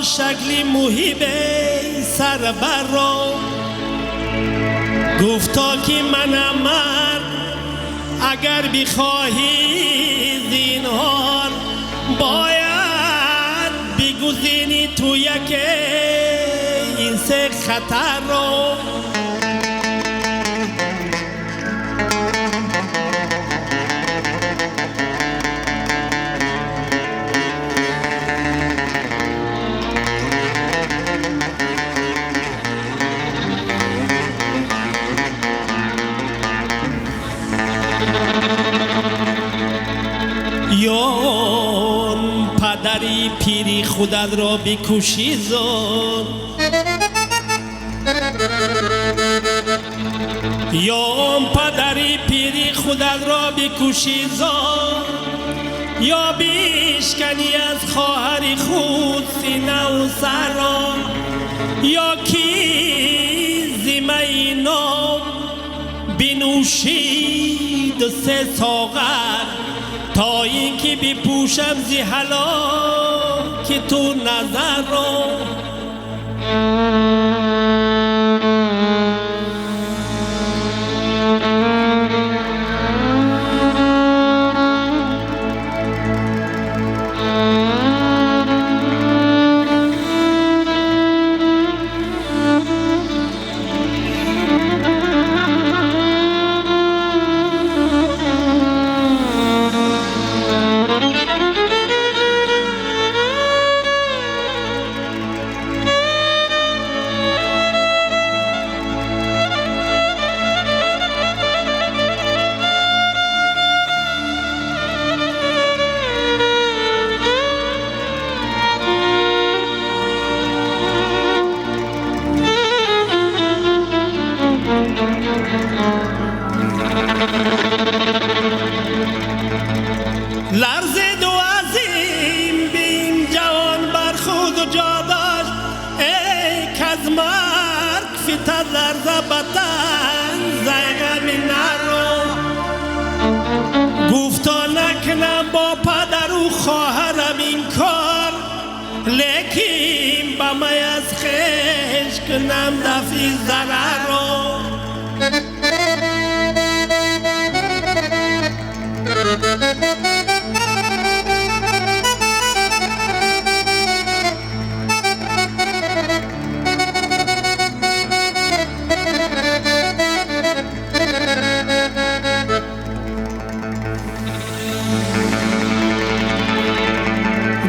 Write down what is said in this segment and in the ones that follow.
شکلی محیب سربر را گفتا که منم مرد اگر بخواهی زینهار باید بگزینی تو یک این سه خطر را یون پدری پیری خودت را بکشی زن یون پدری پیری خودت را بکشی زن یا بیشکنی از خواهر خود سینه و سر را یا کی زیمه نام بنوشی دو سه ساغر تا اینکه بپوشم زی حالا که تو نظر رو لرزید و عظیم بین جوان بر خود جا داشت ای کز مرگ فتد لرزه بطن زیغم نرو گفتا نکنم با پدر و خواهرم این کار لیکن با می از خیش کنم دفعی ضرر رو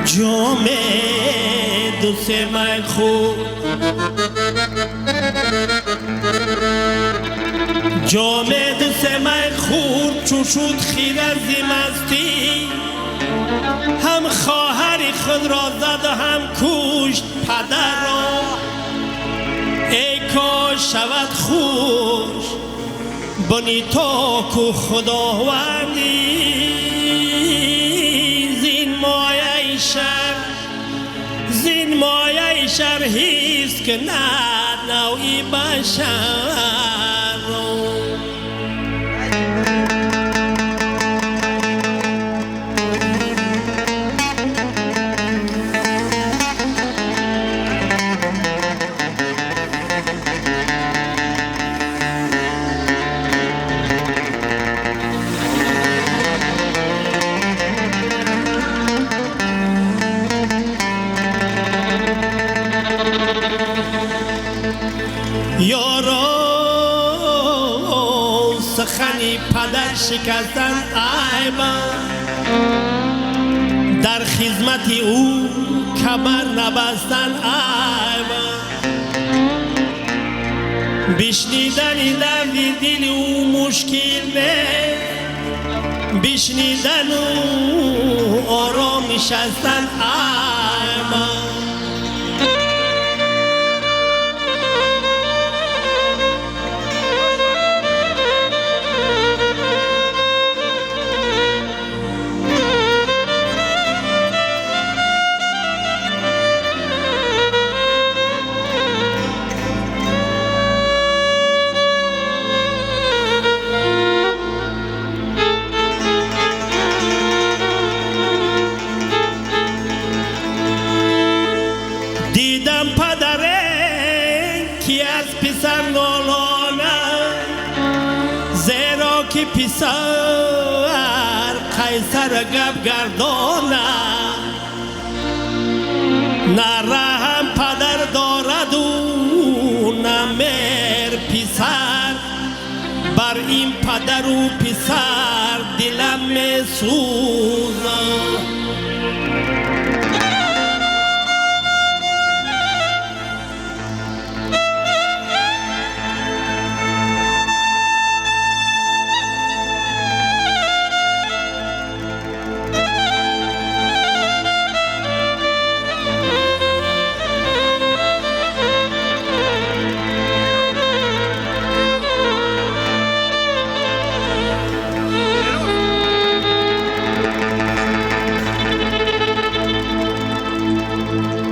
جام دو سه می خود جام دو سه می خورد چو شد خیر از مستی هم خواهر خود را زد و هم کشت پدر را ای کاش شود خوش بنی تو کو خداوندی زین مایه شر زین مایه شر حیث که نه نوعی بشر یارا سخنی پدر شکستن عیبا در خدمت او کمر نبستن عیبا بشنیدن درد دل او مشکل نه بشنیدن او آرام نشستن عیبا پسر قیصر گپ گردانه نه رحم پدر دارد و نه مهر پسر بر این پدر و پسر دلم می سوزد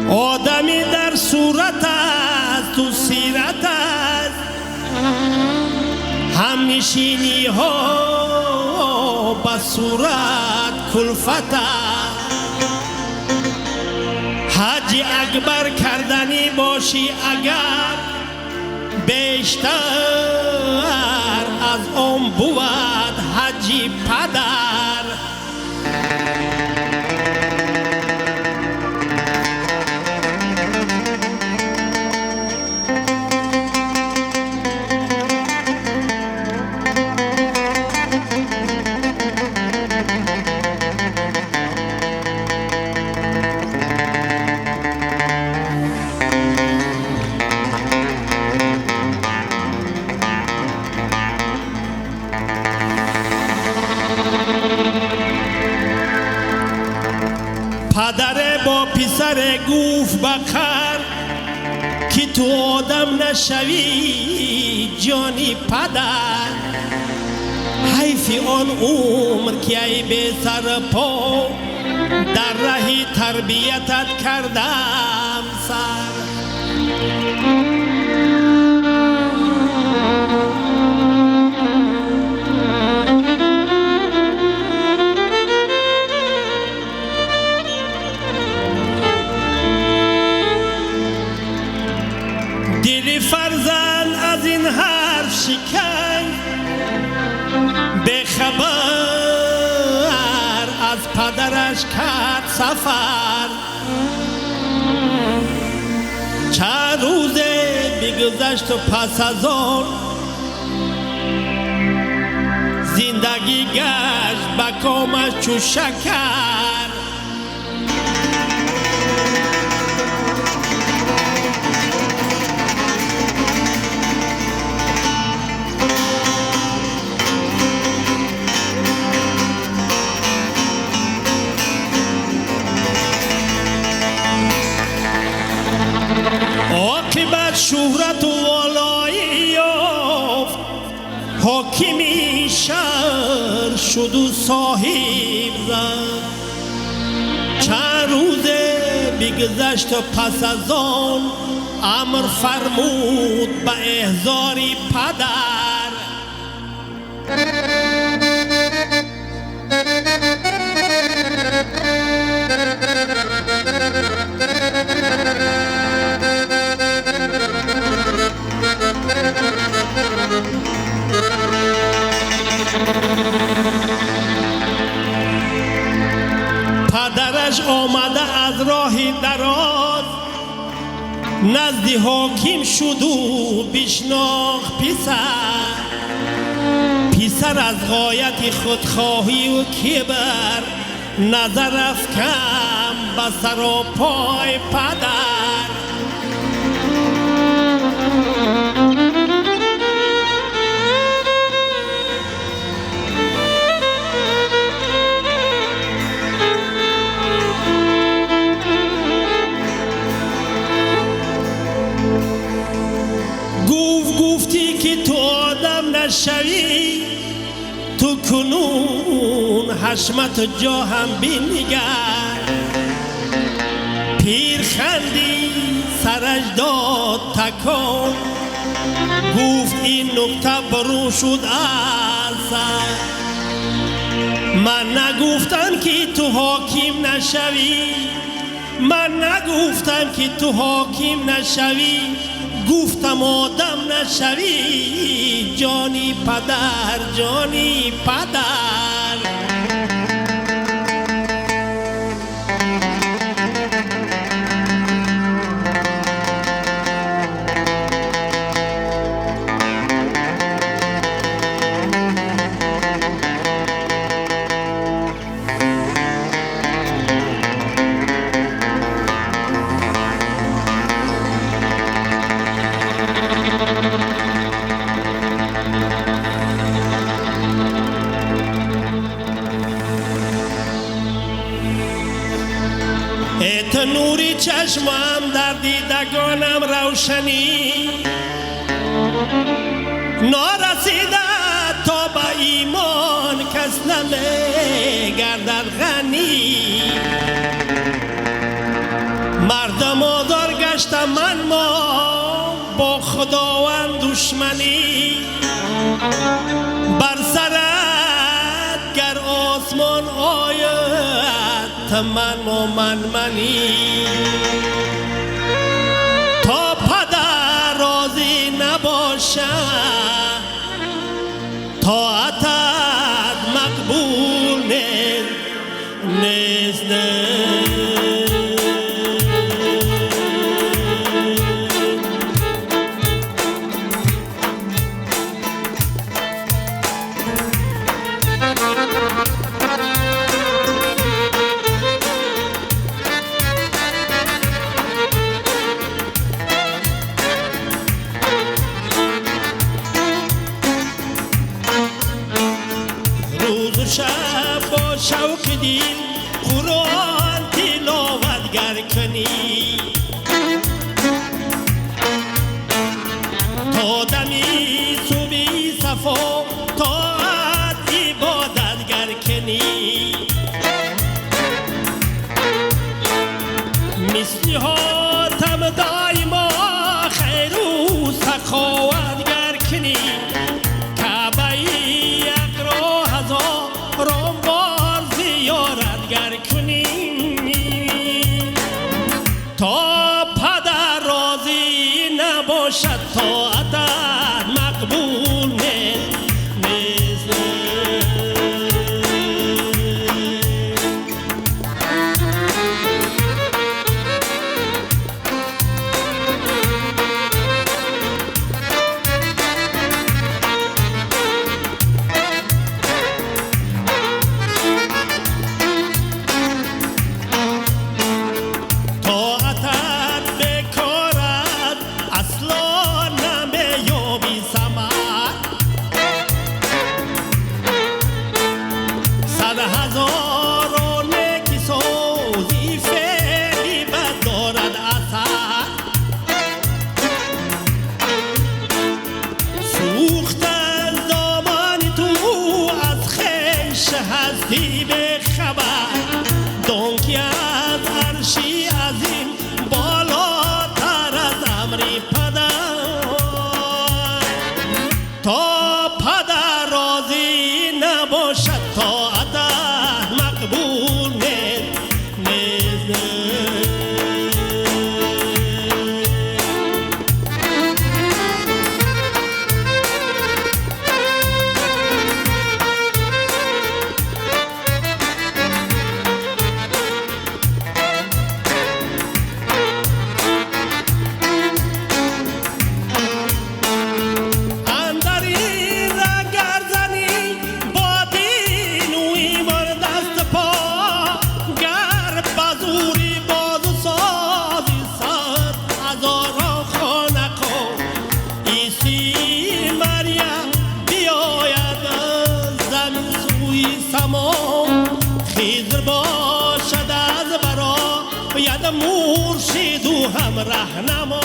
آدمی در صورت است و سیرت است همنشینی ها به صورت کلفت است حج اکبر کردنی باشی اگر بیشتر از آن بود حج پدر پدر با پسر گفت بخر که تو آدم نشوی جانی پدر حیف آن عمر که ای به سر پا در راه تربیتت کردم سر دل فرزند از این حرف شکست به خبر از پدرش کرد سفر چند روزه بگذشت و پس از آن زندگی گشت به کامش چو شکر عاقبت شهرت و والایی یافت حاکمی شهر شد و صاحب زد چند روزه بگذشت و پس از آن امر فرمود به احضاری پدر پدرش آمده از راهی دراز نزد حاکم شد و بشناخت پسر از غایت خودخواهی و کبر نظر افکن به سر و پای پدر گفتی که تو آدم نشوی تو کنون حشمت جا هم بینگر پیر خندی سرش داد تکان گفت این نکته برون شد از سر من نگفتم که تو حاکم نشوی من نگفتم که تو حاکم نشوی گفتم آدم نشوی جانی پدر جانی پدر. ای نوری چشمم در دیدگانم روشنی نارسیده تا به ایمان کس نمیگردد غنی. مردم آزار گشتم من ما با خداوند دشمنی. بر سرت گر آسمان آید من و منی. تا پدر راضی نباشد طاعتت مقبول نیست. شب با شوق دل قرآن تلاوت گر کنی. تا دمی صبح صفا طاعت عبادت گر کنی. مثلی حاتم دایما خیر و سخاوت گر کنی. رامبار زیارت گر کنی. تا پدر راضی نباشد طاعتت مقبول نیست. هستی به خبر دانکی از عرشی عظیم بالاتر از امری پدر. تا پدر راضی نباشد طاعتت مقبول نیست. خیزر باشد از برایت مرشد و هم رهنما.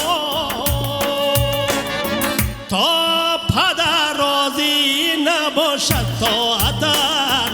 تا پدر راضی نباشد طاعتت